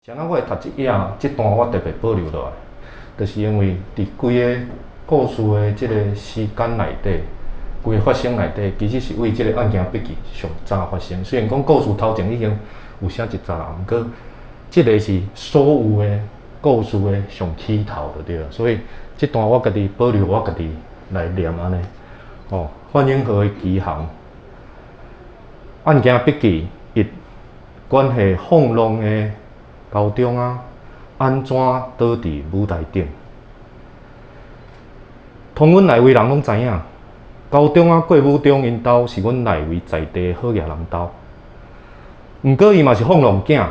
像我会读这页，这段我特别保留落来，就是因为伫规个故事的这个时间内底，规个发生内底，其实是为这个案件笔记上早发生。虽然讲故事头前已经有写一早，毋过这个是所有的故事的上起头就对了。所以这段我家己保留，我家己来念安尼。哦，反映号的期限，案件笔记一，关系放浪的高中安怎倒伫舞台顶？通阮内围人拢知影，高中过武中因兜是阮内围在地好野人兜。毋过伊嘛是放浪囝，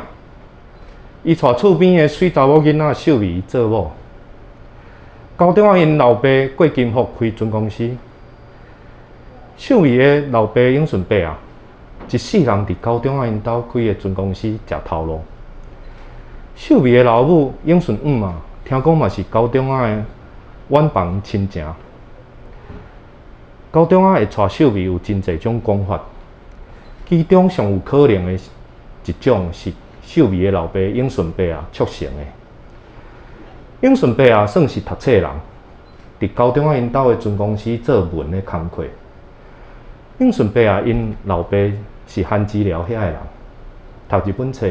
伊带厝边的水查某囡仔秀美做某。高中因老爸郭金福开船公司，秀美的老爸永顺伯一世人伫高中因兜开的船公司食头路。秀美的老母永顺姆听讲嘛是高中的远房亲情。高中会带秀美有真侪种讲法，其中上有可能的一种是秀美的老爸永顺伯促成的。永顺伯算是读册人，伫高中因兜的船公司做文的工课。永顺伯因老爸是汉资寮遐的人，读日本册。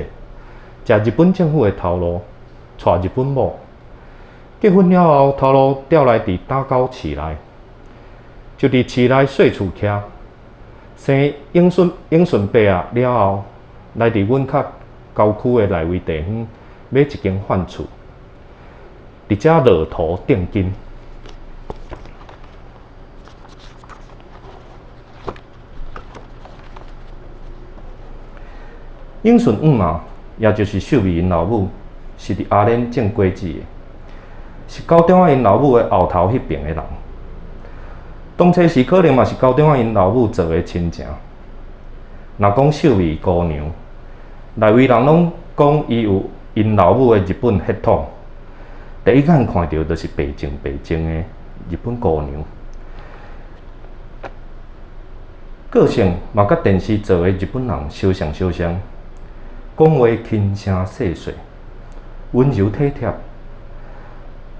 食日本政府的头路，娶日本某，结婚了后，头路调来伫打狗市内，就伫市内细厝徛，生永顺伯了后，来伫阮较郊区的内围地方买一间饭厝，伫遮落土定根。永顺姆也就是秀美因老母，是伫阿莲种果子的，是高中因老母的后头迄边的人。当初时可能嘛是高中因老母做的亲情。若讲秀美姑娘，内围人拢讲伊有因老母的日本血统。第一眼看到就是白净的日本姑娘，个性嘛甲电视做的日本人相像。讲话轻声细碎，温柔体贴，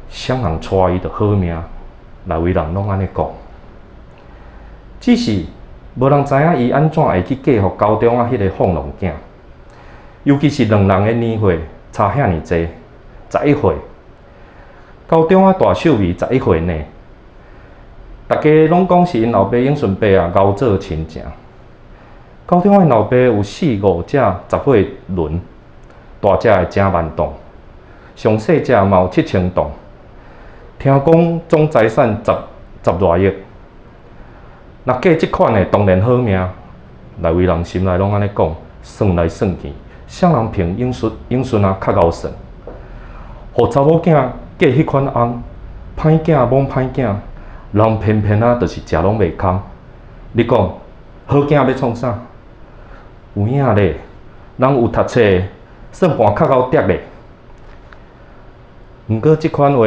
谁人娶伊就好命。内围人拢安尼讲，只是无人知影伊安怎会去嫁予高中迄个放浪囝。尤其是两人的年岁差遐尼济，11岁。高中大秀美11岁呢，大家拢讲是因老爸永顺伯熬做亲情。高中的老爸有4、5只10岁轮，大只的正万栋，上细只嘛有7000栋。听讲总财产十多亿。若嫁即款的当然好命，内围人心内拢安尼讲，算来算去，谁人凭永顺较贤算？互查某囝嫁迄款翁，歹囝罔歹囝，人偏偏就是食拢袂空。你讲好囝要创啥？有影咧，人有读册，算盘较够值咧。毋过即款话，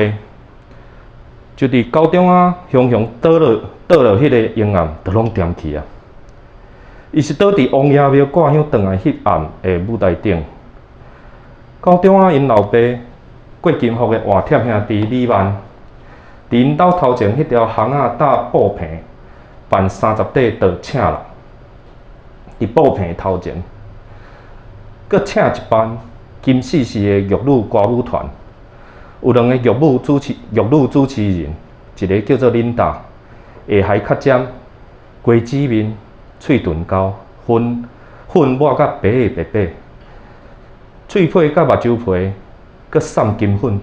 就伫高中雄倒落迄个阴暗，就拢点去啊。伊是倒伫王爷庙挂香转来迄暗的舞台顶。高中因老爸郭金福的换贴兄弟李万，伫因兜头前迄条巷搭布棚，办30块就请人。伫布棚头前，搁请一班金世的玉女歌舞团，有2个玉女主持人，一个叫做琳达，下海较尖，瓜子面，喙唇高，粉抹甲白白，喙皮甲目睭皮，搁散金粉，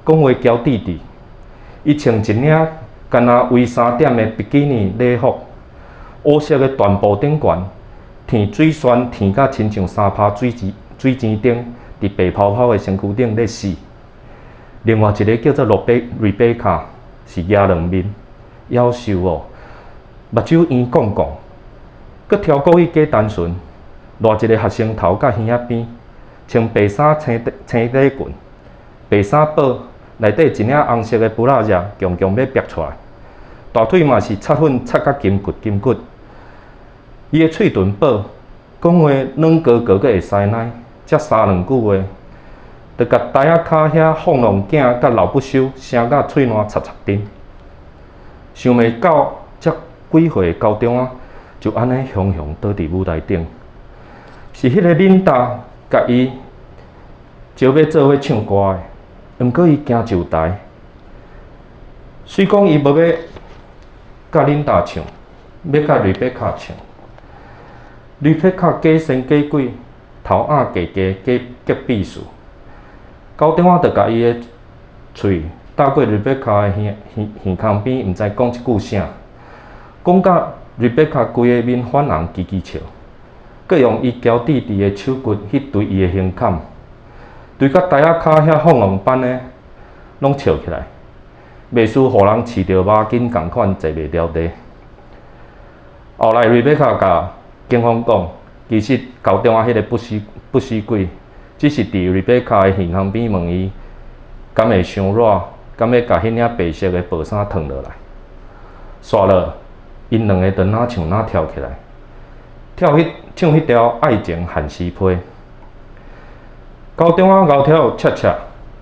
讲话娇滴滴。伊穿一领干那微3点的比基尼礼服，乌色的缎布顶悬。甜水酸甜甲亲像3拍水钱顶，伫白泡泡的身躯顶咧死。另外一个叫做瑞贝卡，是野两面，夭寿哦，目睭圆拱拱，佮挑故意假单纯。偌一个学生头甲耳仔边，穿白衫青底裙，白衫布内底一领红色的布拉夹，强要逼出来。大腿嘛是擦粉擦甲金骨。伊的喙唇薄，讲话软高高，阁会使奶，才3、2句话，就甲台仔骹遐放浪囝甲老不休，声甲喙烂插插顶。想袂到，才几岁高中啊，就安尼雄雄倒伫舞台顶。是迄个领导甲伊招要做伙唱歌的，毋过伊惊上台。虽讲伊无要甲领导唱，要甲瑞贝卡唱。瑞贝卡假神假鬼，头鸭假假假秘书。高中仔就甲伊的喙搭过瑞贝卡的耳孔边，毋知讲一句啥，讲甲瑞贝卡规个面泛红，叽叽笑。佮用伊娇滴滴的手骨去对伊的胸坎，对甲台仔骹遐放浪般的，拢笑起来。袂输互人饲着肉紧共款坐袂了地。后来瑞贝卡甲警方讲，其实高中仔迄个不死鬼，只是伫瑞贝卡的耳孔边问伊，敢会伤热，敢要甲迄领白色的薄衫脱落来。煞了，因两个就哪唱哪跳起来。唱迄条《爱情汉诗批》，高中仔后跳恰恰，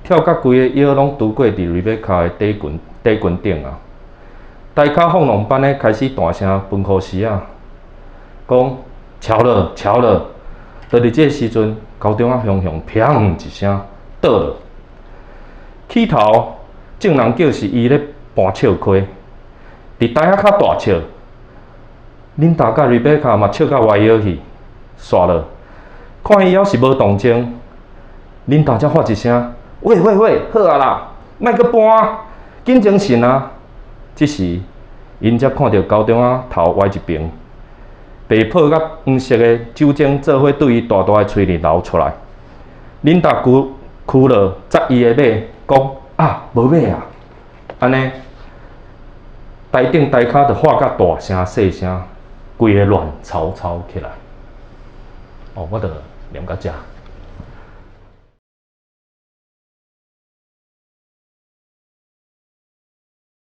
跳甲规个腰拢拄过伫瑞贝卡的底裙顶啊！台骹放浪般的开始大声吩咐时啊，讲超了超了！就伫这时阵，高中仔雄雄砰一声倒了，起头众人叫是伊咧搬笑亏，伫台仔骹大笑。恁大甲瑞贝卡嘛笑到歪腰去，煞了，看伊要是无动静，恁大才发一声：喂，好啊啦，莫阁搬，紧精神啊！这时，因才看到高中仔头歪一边，被泡甲黄色的酒精做伙对伊大大的喙里流出来。恁大哭了，砸伊的马，讲啊，无马啊！安尼，台顶台骹就喊甲大声细声。规个乱吵吵起来，哦，我着念到遮。